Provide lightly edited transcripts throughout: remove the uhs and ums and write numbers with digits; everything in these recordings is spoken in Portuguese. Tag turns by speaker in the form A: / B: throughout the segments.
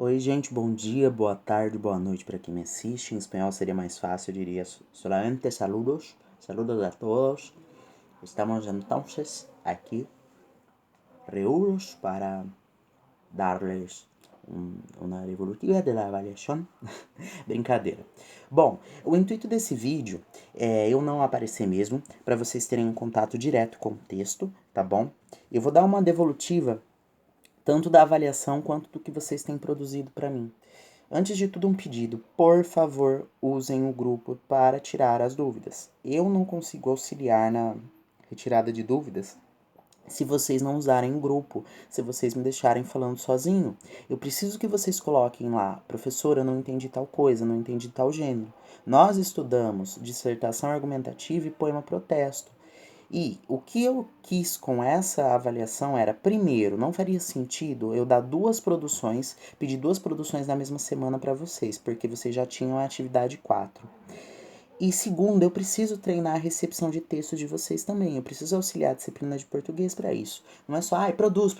A: Oi, gente, bom dia, boa tarde, boa noite para quem me assiste. Em espanhol seria mais fácil, eu diría solamente saludos, saludos a todos. Estamos entonces aquí reunidos para darles uma devolutiva da avaliação. Brincadeira. Bom, o intuito desse vídeo é eu não aparecer mesmo, para vocês terem um contato direto com o texto, tá bom? Eu vou dar uma devolutiva tanto da avaliação quanto do que vocês têm produzido para mim. Antes de tudo, um pedido: por favor, usem o grupo para tirar as dúvidas. Eu não consigo auxiliar na retirada de dúvidas se vocês não usarem o grupo, se vocês me deixarem falando sozinho. Eu preciso que vocês coloquem lá: professora, eu não entendi tal coisa, não entendi tal gênero. Nós estudamos dissertação argumentativa e poema protesto. E o que eu quis com essa avaliação era, primeiro, não faria sentido eu dar pedir duas produções na mesma semana para vocês, porque vocês já tinham a atividade 4. E segundo, eu preciso treinar a recepção de texto de vocês também. Eu preciso auxiliar a disciplina de português para isso. Não é só, produz,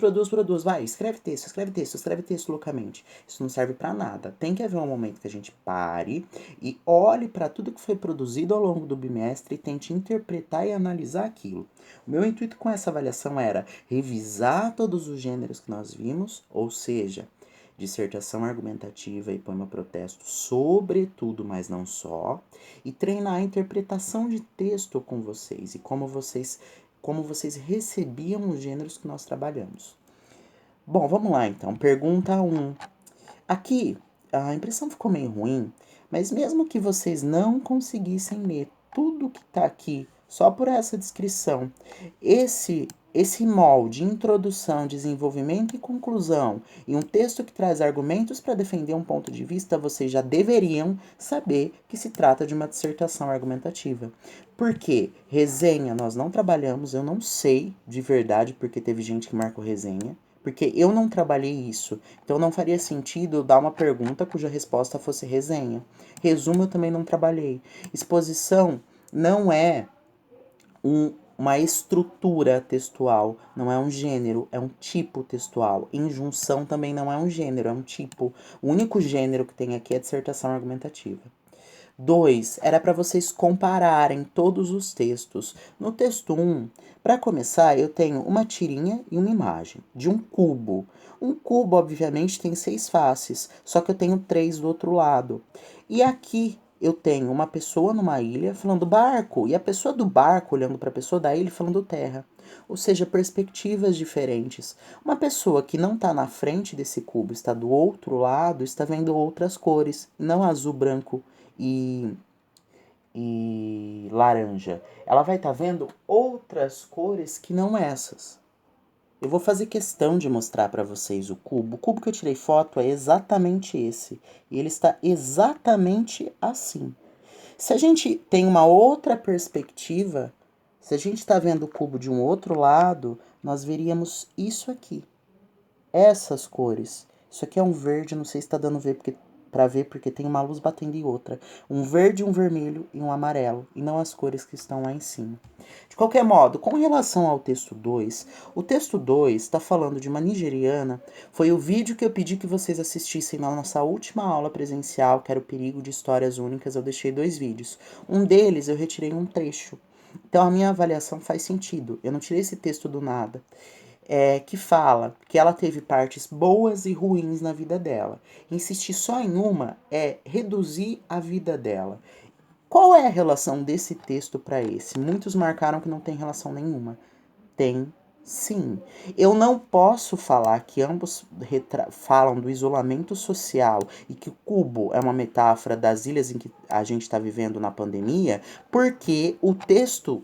A: vai, escreve texto loucamente. Isso não serve para nada. Tem que haver um momento que a gente pare e olhe para tudo que foi produzido ao longo do bimestre e tente interpretar e analisar aquilo. O meu intuito com essa avaliação era revisar todos os gêneros que nós vimos, ou seja, dissertação argumentativa e poema protesto, sobretudo, mas não só, e treinar a interpretação de texto com vocês e como vocês recebiam os gêneros que nós trabalhamos. Bom, vamos lá então. Pergunta 1. Aqui, a impressão ficou meio ruim, mas mesmo que vocês não conseguissem ler tudo que está aqui só por essa descrição, esse molde, introdução, desenvolvimento e conclusão, e um texto que traz argumentos para defender um ponto de vista, vocês já deveriam saber que se trata de uma dissertação argumentativa. Por quê? Resenha nós não trabalhamos, eu não sei de verdade porque teve gente que marcou resenha, porque eu não trabalhei isso. Então não faria sentido dar uma pergunta cuja resposta fosse resenha. Resumo eu também não trabalhei. Exposição não é uma estrutura textual, não é um gênero, é um tipo textual. Injunção também não é um gênero, é um tipo. O único gênero que tem aqui é dissertação argumentativa. 2. Era para vocês compararem todos os textos. No texto 1, para começar, eu tenho uma tirinha e uma imagem de um cubo. Um cubo, obviamente, tem 6 faces, só que eu tenho 3 do outro lado. E aqui eu tenho uma pessoa numa ilha falando barco, e a pessoa do barco olhando para a pessoa da ilha falando terra. Ou seja, perspectivas diferentes. Uma pessoa que não está na frente desse cubo, está do outro lado, está vendo outras cores, não azul, branco e laranja. Ela vai estar vendo outras cores que não essas. Eu vou fazer questão de mostrar para vocês o cubo. O cubo que eu tirei foto é exatamente esse. E ele está exatamente assim. Se a gente tem uma outra perspectiva, se a gente está vendo o cubo de um outro lado, nós veríamos isso aqui. Essas cores. Isso aqui é um verde, não sei se está dando para ver porque tem uma luz batendo em outra. Um verde, um vermelho e um amarelo, e não as cores que estão lá em cima. De qualquer modo, com relação ao texto 2, o texto 2 está falando de uma nigeriana. Foi o vídeo que eu pedi que vocês assistissem na nossa última aula presencial, que era o perigo de histórias únicas. Eu deixei 2 vídeos. Um deles eu retirei um trecho. Então a minha avaliação faz sentido. Eu não tirei esse texto do nada. Que fala que ela teve partes boas e ruins na vida dela. Insistir só em uma é reduzir a vida dela. Qual é a relação desse texto para esse? Muitos marcaram que não tem relação nenhuma. Tem sim. Eu não posso falar que ambos falam do isolamento social e que o cubo é uma metáfora das ilhas em que a gente está vivendo na pandemia, porque o texto,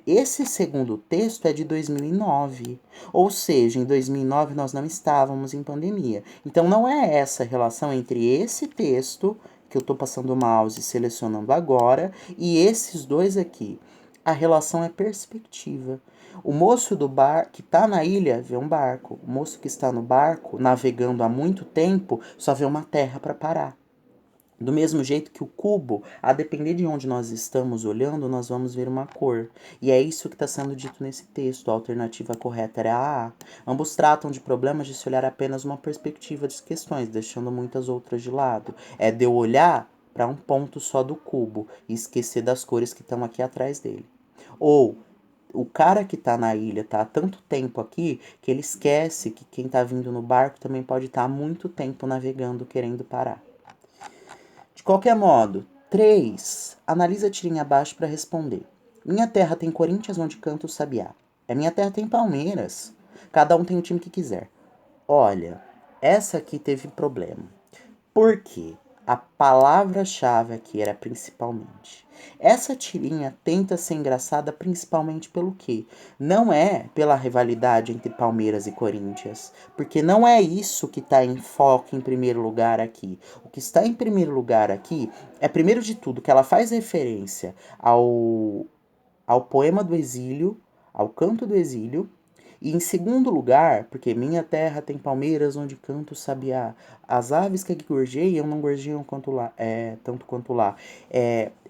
A: esse segundo texto é de 2009. Ou seja, em 2009 nós não estávamos em pandemia. Então não é essa relação entre esse texto que eu estou passando o mouse e selecionando agora e esses dois aqui. A relação é perspectiva. O moço do bar que está na ilha vê um barco. O moço que está no barco, navegando há muito tempo, só vê uma terra para parar. Do mesmo jeito que o cubo, a depender de onde nós estamos olhando, nós vamos ver uma cor. E é isso que está sendo dito nesse texto. A alternativa correta era a A. Ambos tratam de problemas de se olhar apenas uma perspectiva de questões, deixando muitas outras de lado. É de eu olhar para um ponto só do cubo e esquecer das cores que estão aqui atrás dele. Ou o cara que tá na ilha tá há tanto tempo aqui que ele esquece que quem tá vindo no barco também pode estar há muito tempo navegando querendo parar. De qualquer modo, 3. Analisa a tirinha abaixo para responder. Minha terra tem Corinthians onde canta o sabiá. A minha terra tem Palmeiras. Cada um tem o time que quiser. Olha, essa aqui teve problema. Por quê? A palavra-chave aqui era principalmente. Essa tirinha tenta ser engraçada principalmente pelo quê? Não é pela rivalidade entre Palmeiras e Corinthians, porque não é isso que está em foco em primeiro lugar aqui. O que está em primeiro lugar aqui é, primeiro de tudo, que ela faz referência ao poema do exílio, ao canto do exílio, e em segundo lugar, porque minha terra tem palmeiras onde canto o sabiá, as aves que aqui gorjeiam não gorjeiam tanto quanto lá.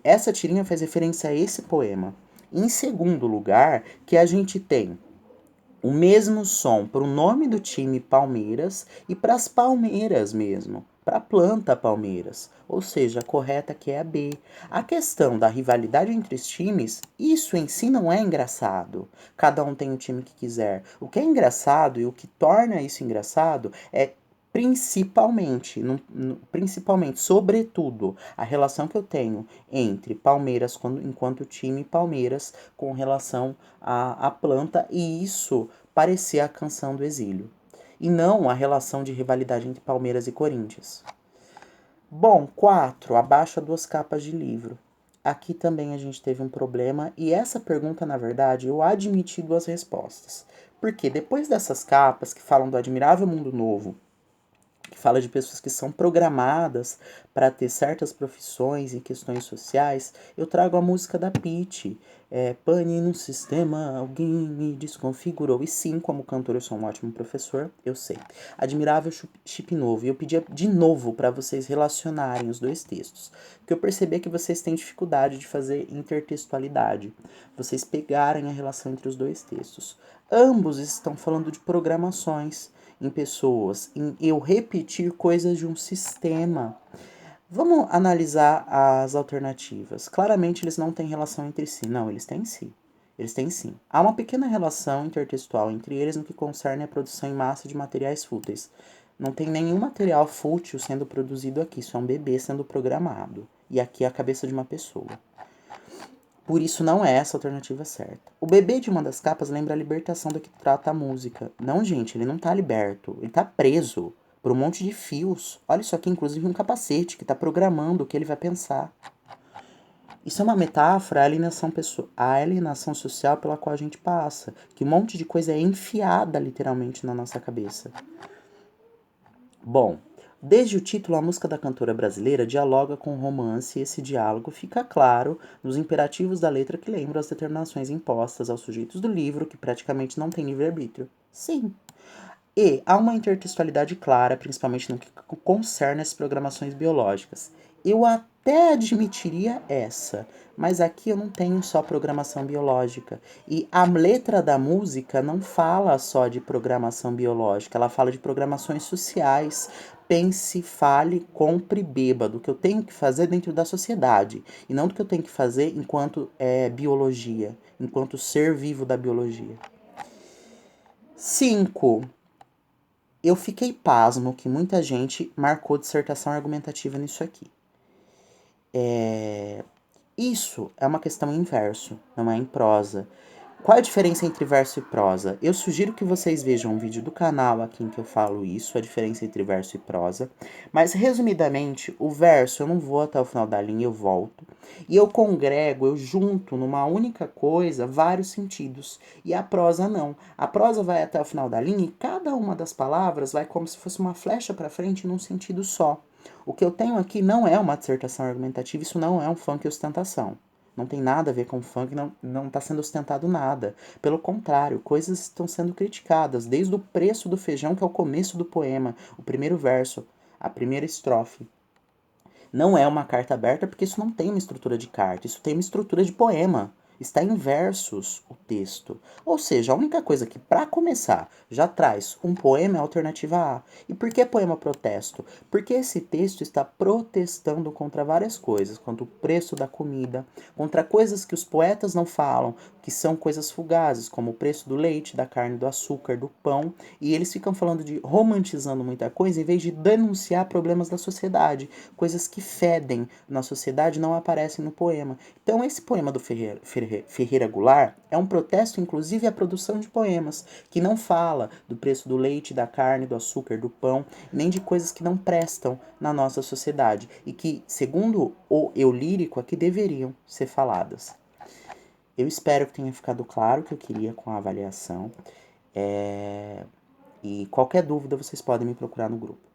A: Essa tirinha faz referência a esse poema. Em segundo lugar, que a gente tem o mesmo som para o nome do time Palmeiras e para as palmeiras mesmo, para a planta Palmeiras, ou seja, a correta que é a B. A questão da rivalidade entre os times, isso em si não é engraçado. Cada um tem o time que quiser. O que é engraçado e o que torna isso engraçado é principalmente, sobretudo, a relação que eu tenho entre Palmeiras enquanto time Palmeiras com relação à planta, e isso parecer a canção do exílio, e não a relação de rivalidade entre Palmeiras e Corinthians. Bom, 4. Abaixa 2 capas de livro. Aqui também a gente teve um problema, e essa pergunta, na verdade, eu admiti 2 respostas. Porque depois dessas capas que falam do admirável mundo novo, que fala de pessoas que são programadas para ter certas profissões e questões sociais, eu trago a música da Pitty. Pane no sistema, alguém me desconfigurou. E sim, como cantor, eu sou um ótimo professor, eu sei. Admirável chip novo. E eu pedia de novo para vocês relacionarem os 2 textos. Porque eu percebi que vocês têm dificuldade de fazer intertextualidade. Vocês pegarem a relação entre os 2 textos. Ambos estão falando de programações em pessoas, em eu repetir coisas de um sistema. Vamos analisar as alternativas. Claramente eles não têm relação entre si. Não, eles têm sim. Eles têm sim. Há uma pequena relação intertextual entre eles no que concerne a produção em massa de materiais fúteis. Não tem nenhum material fútil sendo produzido aqui, isso é um bebê sendo programado. E aqui é a cabeça de uma pessoa. Por isso não é essa a alternativa certa. O bebê de uma das capas lembra a libertação do que trata a música. Não, gente, ele não tá liberto. Ele tá preso por um monte de fios. Olha isso aqui, inclusive um capacete que tá programando o que ele vai pensar. Isso é uma metáfora à alienação social pela qual a gente passa. Que um monte de coisa é enfiada literalmente na nossa cabeça. Bom, desde o título, a música da cantora brasileira dialoga com o romance, e esse diálogo fica claro nos imperativos da letra que lembram as determinações impostas aos sujeitos do livro, que praticamente não têm livre-arbítrio. Sim. E há uma intertextualidade clara, principalmente no que concerne as programações biológicas. Eu até admitiria essa, mas aqui eu não tenho só programação biológica. E a letra da música não fala só de programação biológica, ela fala de programações sociais. Pense, fale, compre, beba do que eu tenho que fazer dentro da sociedade, e não do que eu tenho que fazer enquanto biologia, enquanto ser vivo da biologia. 5. Eu fiquei pasmo que muita gente marcou dissertação argumentativa nisso aqui. Isso é uma questão em verso, não é em prosa. Qual a diferença entre verso e prosa? Eu sugiro que vocês vejam um vídeo do canal aqui em que eu falo isso, a diferença entre verso e prosa. Mas, resumidamente, o verso eu não vou até o final da linha, eu volto. E eu congrego, eu junto numa única coisa vários sentidos. E a prosa não. A prosa vai até o final da linha e cada uma das palavras vai como se fosse uma flecha para frente num sentido só. O que eu tenho aqui não é uma dissertação argumentativa, isso não é um funk ostentação. Não tem nada a ver com funk, não está sendo ostentado nada. Pelo contrário, coisas estão sendo criticadas, desde o preço do feijão, que é o começo do poema, o primeiro verso, a primeira estrofe. Não é uma carta aberta porque isso não tem uma estrutura de carta, isso tem uma estrutura de poema. Está em versos o texto. Ou seja, a única coisa que, para começar, já traz um poema é a alternativa A. E por que poema protesto? Porque esse texto está protestando contra várias coisas, contra o preço da comida, contra coisas que os poetas não falam, que são coisas fugazes, como o preço do leite, da carne, do açúcar, do pão, e eles ficam falando de romantizando muita coisa em vez de denunciar problemas da sociedade, coisas que fedem na sociedade não aparecem no poema. Então esse poema do Ferreira Goulart é um protesto inclusive à produção de poemas, que não fala do preço do leite, da carne, do açúcar, do pão, nem de coisas que não prestam na nossa sociedade e que, segundo o eu lírico, aqui deveriam ser faladas. Eu espero que tenha ficado claro o que eu queria com a avaliação. E qualquer dúvida vocês podem me procurar no grupo.